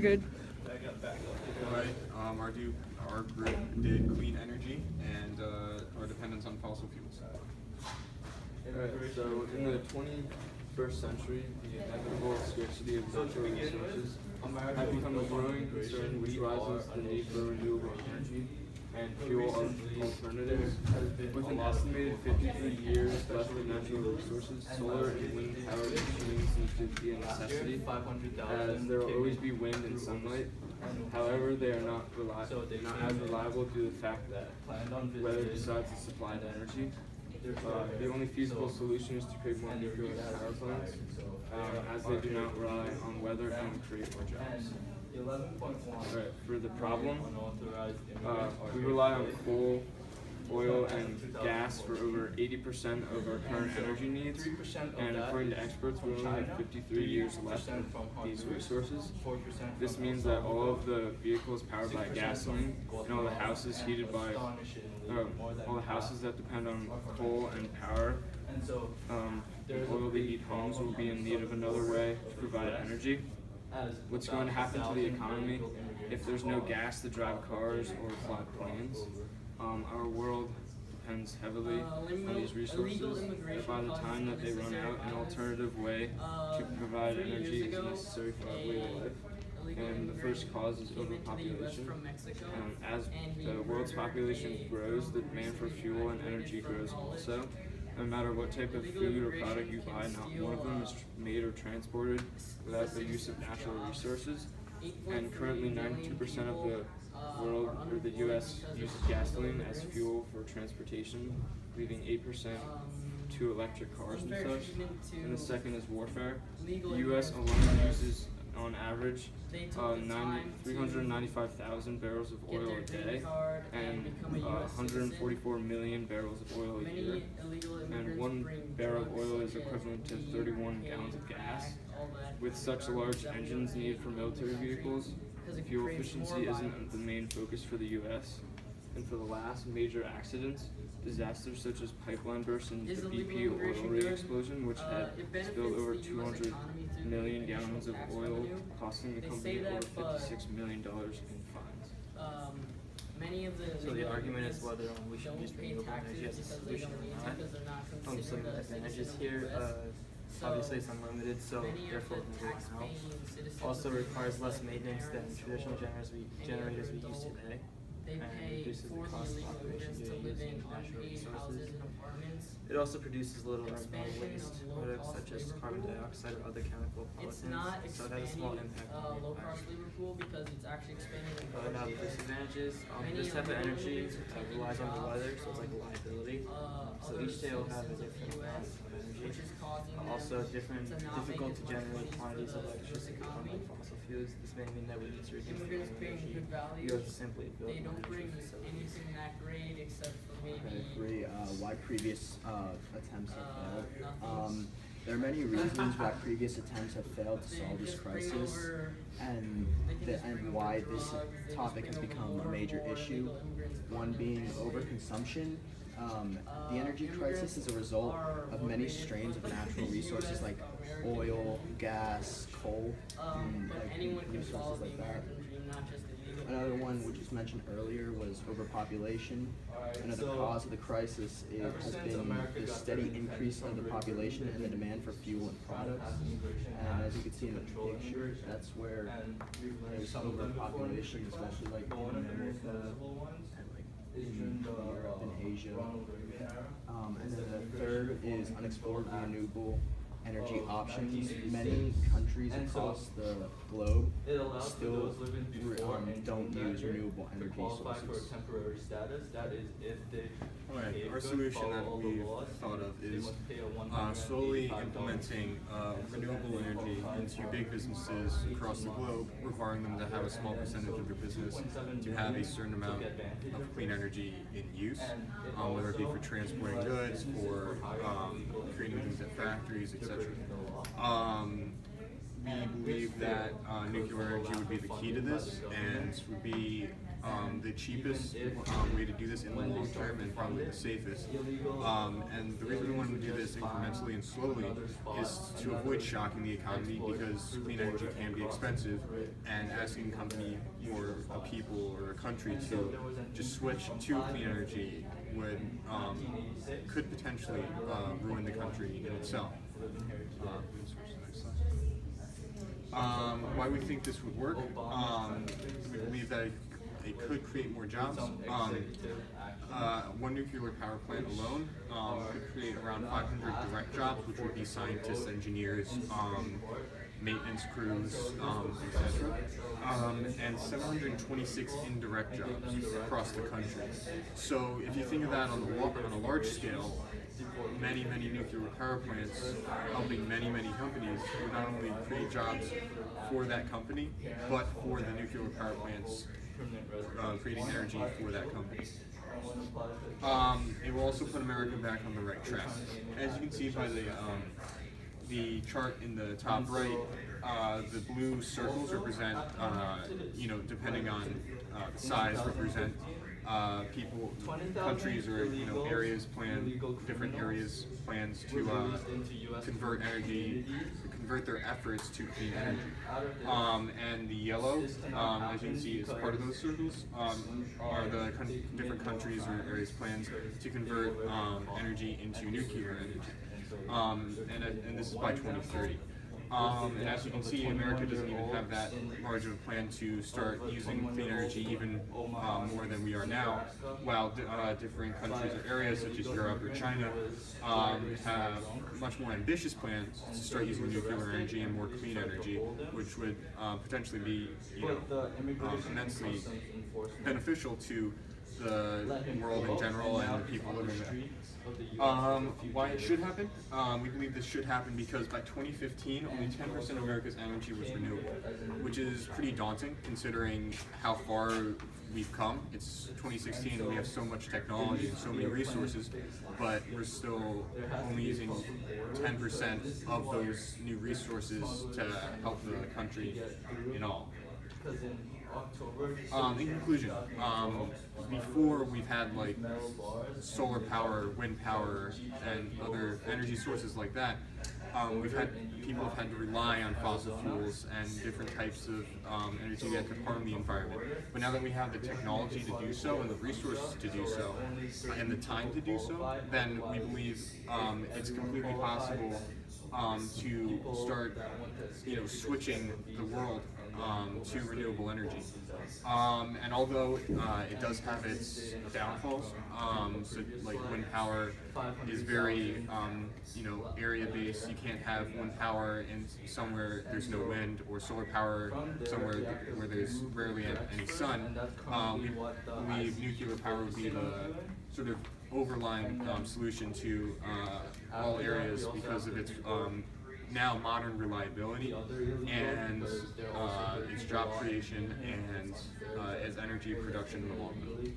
You're good. Alright, our group did clean energy and our dependence on fossil fuels. Alright, so in the 21st century, the inevitable scarcity of natural resources have become a growing concern, which rises the need for renewable energy and fuel alternatives. With an estimated 53 years left in natural resources, solar and wind powered machines seem to be a necessity, as there will always be wind and sunlight. However, they are not as reliable due to the fact that weather decides the supply of energy. The only feasible solution is to create more nuclear power plants, as they do not rely on weather and create more jobs. Right, for the problem, we rely on coal, oil, and gas for over 80% of our current energy needs, and according to experts, we only have 53 years left of these resources. This means that all of the vehicles powered by gasoline and all the houses heated by all the houses that depend on coal and power, oil to heat homes, will be in need of another way to provide energy. What's going to happen to the economy if there's no gas to drive cars or fly planes? Our world depends heavily on these resources. By the time that they run out, an alternative way to provide energy is necessary for our way of life. And the first cause is overpopulation. As the world's population grows, the demand for fuel and energy grows also. No matter what type of food or product you buy, not one of them is made or transported without the use of natural resources. And currently 92% of the world, or the US, uses gasoline as fuel for transportation, leaving 8% to electric cars and such. And the second is warfare. The US alone uses, on average, 395,000 barrels of oil a day and 144 million barrels of oil a year. And 1 barrel of oil is equivalent to 31 gallons of gas. With such large engines needed for military vehicles, fuel efficiency isn't the main focus for the US. And for the last major accidents, disasters such as pipeline bursts and the BP oil rig explosion, which had spilled over 200 million gallons of oil, costing the company over $56 million in fines. So the argument is whether we should use renewable energy as a solution or not. Some advantages here. Obviously it's unlimited, so therefore it never runs out. Also requires less maintenance than traditional generators we use today, and reduces the cost of operation due to using natural resources. It also produces little or no waste products such as carbon dioxide or other chemical pollutants, so it has a small impact on the environment. Now the disadvantages, this type of energy relies on the weather, so it's like a liability. So each day will have a different amount of energy. Also difficult to generate quantities of electricity from fossil fuels. This may mean that we need to reduce the amount of energy. You have to simply build more energy facilities. I agree. Why previous attempts have failed. There are many reasons why previous attempts have failed to solve this crisis, and why this topic has become a major issue. One being overconsumption. The energy crisis is a result of many strains of natural resources like oil, gas, coal, resources like that. Another one, which was mentioned earlier, was overpopulation. Another cause of the crisis has been the steady increase of the population and the demand for fuel and products. And as you can see in the picture, that's where there's overpopulation, especially like in America and like in Europe and Asia. And then the third is unexplored renewable energy options. Many countries across the globe still don't use renewable energy sources. Alright, our solution that we've thought of is slowly implementing renewable energy into big businesses across the globe, requiring them to have a small percentage of their business to have a certain amount of clean energy in use, whether it be for transporting goods or creating things at factories, etc. we believe that nuclear energy would be the key to this and would be the cheapest way to do this in the long term and probably the safest. And the reason we want to do this incrementally and slowly is to avoid shocking the economy, because clean energy can be expensive, and asking a company or a people or a country to just switch to clean energy would could potentially ruin the country in itself. Why we think this would work? We believe that it could create more jobs. One nuclear power plant alone could create around 500 direct jobs, which would be scientists, engineers, maintenance crews, etc. And 726 indirect jobs across the country. So if you think of that on a large scale, many nuclear power plants helping many companies would not only create jobs for that company, but for the nuclear power plants creating energy for that company. It will also put America back on the right track. As you can see by the chart in the top right, the blue circles represent, depending on the size, represent people, countries, or areas different areas plans to convert their efforts to clean energy. And the yellow, as you can see, is part of those circles, are the different countries or areas plans to convert energy into nuclear energy. And this is by 2030. And as you can see, America doesn't even have that large of a plan to start using clean energy even more than we are now, while different countries or areas such as Europe or China have much more ambitious plans to start using nuclear energy and more clean energy, which would potentially be immensely beneficial to the world in general and the people living there. Why it should happen? We believe this should happen because by 2015, only 10% of America's energy was renewable, which is pretty daunting considering how far we've come. It's 2016 and we have so much technology and so many resources, but we're still only using 10% of those new resources to help the country in all. In conclusion, before we've had like solar power, wind power, and other energy sources like that, people have had to rely on fossil fuels and different types of energy that could harm the environment. But now that we have the technology to do so and the resources to do so and the time to do so, then we believe it's completely possible to start, switching the world to renewable energy. And although it does have its downfalls, so like wind power is very, area-based. You can't have wind power in somewhere there's no wind, or solar power somewhere where there's rarely any sun. We believe nuclear power would be the sort of overlying solution to all areas because of its now modern reliability and its job creation and its energy production in the long run.